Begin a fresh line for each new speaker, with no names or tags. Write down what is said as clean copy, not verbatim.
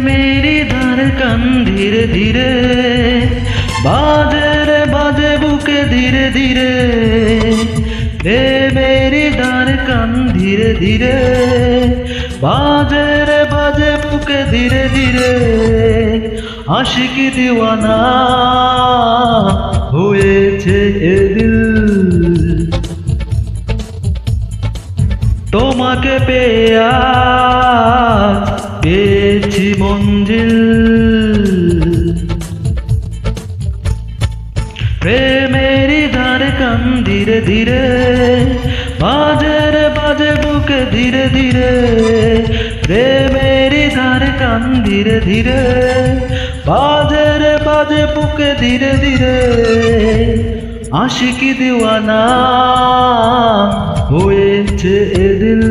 मेरी धड़कन धीरे धीरे बाजे रे बाजे बुके धीरे धीरे। मेरी धड़कन धीरे धीरे बाजे रे बाजे बुके धीरे धीरे। आशिकी दीवाना হয়েছে এ দিল তোমাকে পেয়ে আজ পেয়েছি মঞ্জিল। প্রেমেরই ধড়কন ধীরে ধীরে বাজে রে বাজে বুকে ধীরে ধীরে। প্রেমেরই ধড়কন ধীরে ধীরে বাজে রে বাজে বুকে ধীরে ধীরে। আশিকি দিওয়ানা হয়েছে এ দিল।